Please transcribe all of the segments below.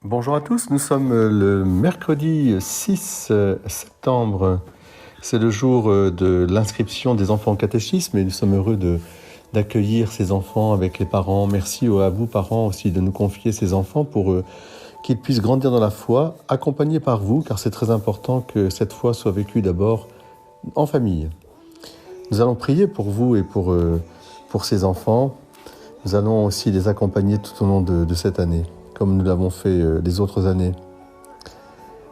Bonjour à tous, nous sommes le mercredi 6 septembre. C'est le jour de l'inscription des enfants au catéchisme et nous sommes heureux d'accueillir ces enfants avec les parents. Merci à vous parents aussi de nous confier ces enfants pour qu'ils puissent grandir dans la foi, accompagnés par vous, car c'est très important que cette foi soit vécue d'abord en famille. Nous allons prier pour vous et pour ces enfants. Nous allons aussi les accompagner tout au long de cette année, comme nous l'avons fait les autres années.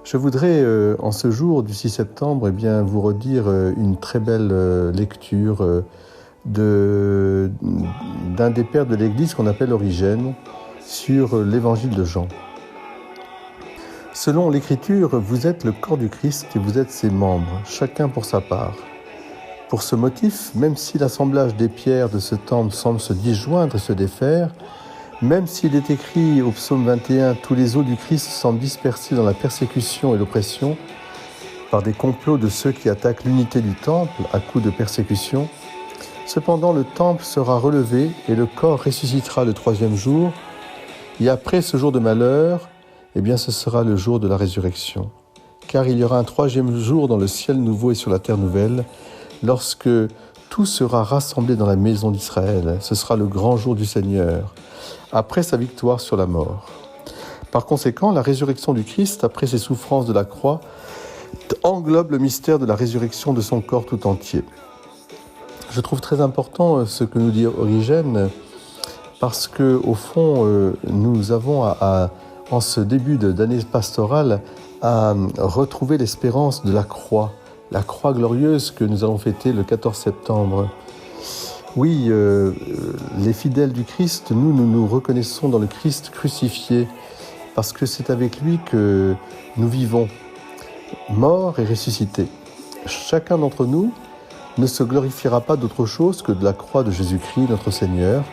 Je voudrais, en ce jour du 6 septembre, vous redire une très belle lecture d'un des pères de l'Église qu'on appelle Origène, sur l'évangile de Jean. Selon l'Écriture, vous êtes le corps du Christ et vous êtes ses membres, chacun pour sa part. Pour ce motif, même si l'assemblage des pierres de ce temple semble se disjoindre et se défaire, même s'il est écrit au psaume 21 « Tous les os du Christ semblent dispersés dans la persécution et l'oppression par des complots de ceux qui attaquent l'unité du temple à coups de persécution, cependant le temple sera relevé et le corps ressuscitera le troisième jour, et après ce jour de malheur, ce sera le jour de la résurrection. Car il y aura un troisième jour dans le ciel nouveau et sur la terre nouvelle, lorsque tout sera rassemblé dans la maison d'Israël. Ce sera le grand jour du Seigneur, après sa victoire sur la mort. Par conséquent, la résurrection du Christ, après ses souffrances de la croix, englobe le mystère de la résurrection de son corps tout entier. Je trouve très important ce que nous dit Origène, parce que au fond, nous avons en ce début d'année pastorale à retrouver l'espérance de la croix glorieuse que nous allons fêter le 14 septembre. Oui, les fidèles du Christ, nous reconnaissons dans le Christ crucifié, parce que c'est avec lui que nous vivons, mort et ressuscité. Chacun d'entre nous ne se glorifiera pas d'autre chose que de la croix de Jésus-Christ, notre Seigneur,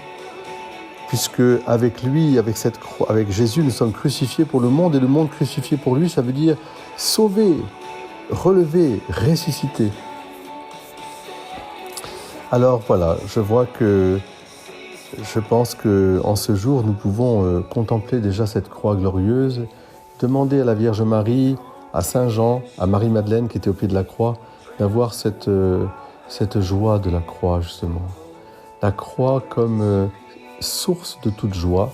puisque avec lui, avec Jésus, nous sommes crucifiés pour le monde, et le monde crucifié pour lui, ça veut dire sauver, relever, ressusciter. Alors voilà, je pense qu'en ce jour, nous pouvons contempler déjà cette croix glorieuse, demander à la Vierge Marie, à Saint Jean, à Marie-Madeleine qui était au pied de la croix, d'avoir cette joie de la croix justement. La croix comme source de toute joie,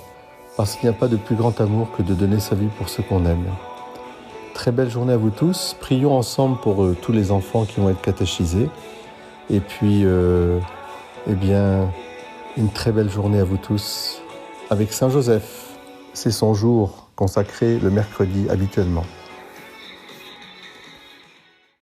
parce qu'il n'y a pas de plus grand amour que de donner sa vie pour ceux qu'on aime. Très belle journée à vous tous. Prions ensemble pour tous les enfants qui vont être catéchisés. Et puis, une très belle journée à vous tous avec Saint Joseph. C'est son jour consacré le mercredi habituellement.